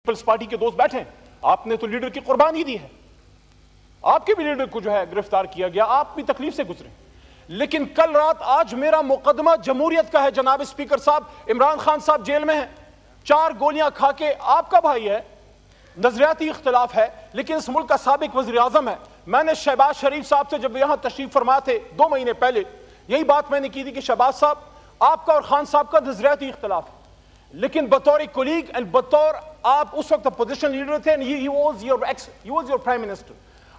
Peoples party के दोस्त बैठे, आपने तो लीडर की कुर्बानी दी है, आपके भी लीडर को जो है गिरफ्तार किया गया, आप भी तकलीफ से गुजरे। लेकिन कल रात आज मेरा मुकदमा जमहूरियत का है। जनाब स्पीकर साहब, इमरान खान साहब जेल में हैं, 4 गोलियां खा के, आपका भाई है, नजरियाती इख्तिलाफ है, लेकिन इस मुल्क का साबिक वज़ीर आज़म है। मैंने शहबाज शरीफ साहब से जब यहां तशरीफ फरमा थे 2 महीने पहले, यही बात मैंने की थी कि शहबाज साहब, आपका और खान साहब का नजरियाती इख्तिलाफ है, लेकिन बतौर कोलीग एंड बतौर आप उस वक्त अपोजिशन लीडर थे, he was your prime minister,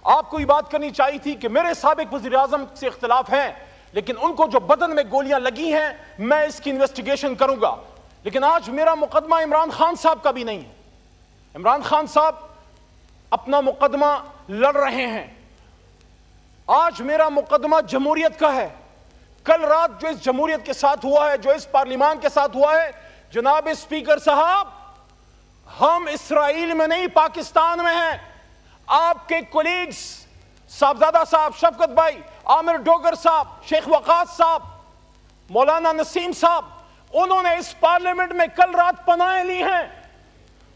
आपको ये बात करनी चाहिए थी कि मेरे साबिक वज़ीर आज़म से इख्तिलाफ हैं, लेकिन उनको जो बदन में गोलियां लगी हैं, मैं इसकी इन्वेस्टिगेशन करूंगा। लेकिन आज मेरा मुकदमा इमरान खान साहब का भी नहीं है। इमरान खान साहब अपना मुकदमा लड़ रहे हैं, आज मेरा मुकदमा जमहूरियत का है। कल रात जो इस जमहूरियत के साथ हुआ है, जो इस पार्लियामान के साथ हुआ है, जनाब स्पीकर साहब, हम इसराइल में नहीं पाकिस्तान में हैं। आपके कोलीग्स साहबजादा साहब, शफकत भाई, आमिर डोगर साहब, शेख वकास साहब, मौलाना नसीम साहब, उन्होंने इस पार्लियामेंट में कल रात पनाहें ली हैं।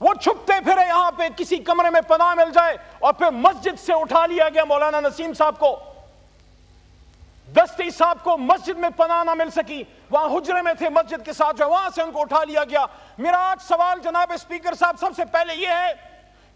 वो छुपते फिरे यहां पे, किसी कमरे में पनाह मिल जाए, और फिर मस्जिद से उठा लिया गया मौलाना नसीम साहब को, दस्ती साहब को मस्जिद में पनाह ना मिल सकी, वहां हुजरे में थे मस्जिद के साथ, जो वहां से उनको उठा लिया गया। मेरा आज सवाल जनाब स्पीकर साहब सबसे पहले यह है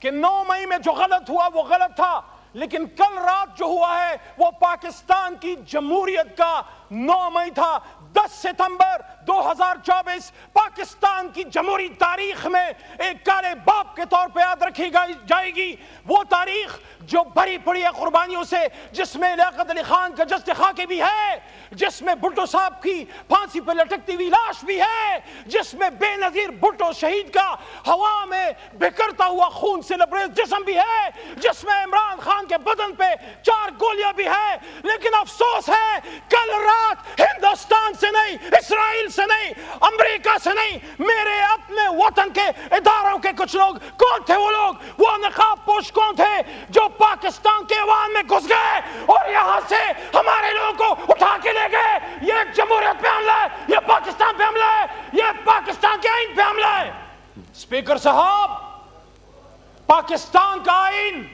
कि 9 मई में जो गलत हुआ वो गलत था, लेकिन कल रात जो हुआ है वो पाकिस्तान की जमहूरियत का 9 मई था। 10 सितंबर 2024 पाकिस्तान की जमहूरी तारीख में एक काले बाप के तौर पे याद रखी जाएगी। वो तारीख जो भरी पड़ी है कुर्बानियों से, जिसमें लियाकत अली खान का जश्न खाके भी है, जिसमें भुट्टो साहब की फांसी पर लटकती हुई लाश भी है, जिसमें बेनजीर भुट्टो शहीद का हवा में बिखरता हुआ खून से लबरेज जिस्म भी है, जिसमें इमरान खान के बदन पे 4 गोलियां भी है। लेकिन अफसोस है, कल रात हिंदुस्तान से नहीं, इसराइल से नहीं, अमेरिका से नहीं, मेरे अपने वतन के इदारों के कुछ लोग, कौन थे वो लोग, वो नकाब पोश कौन थे, जो पाकिस्तान के अवाम में घुस गए और यहां से हमारे लोगों को उठा के ले गए। ये जमहूरियत पे हमला है, ये पाकिस्तान पे हमला है, ये पाकिस्तान के आइन पे हमला है। स्पीकर साहब, पाकिस्तान का आइन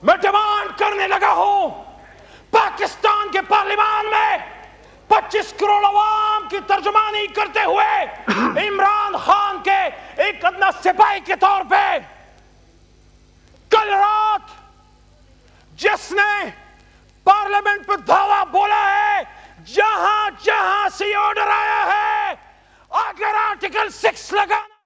मैं डिमांड करने लगा हूं, पाकिस्तान के पार्लियामान में 25 करोड़ अवाम की तर्जुमानी करते हुए इमरान खान के एक अदना सिपाही के तौर पे कल रात जिसने पार्लियामेंट पर धावा बोला है, जहां जहां से ऑर्डर आया है, अगर आर्टिकल 6 लगाना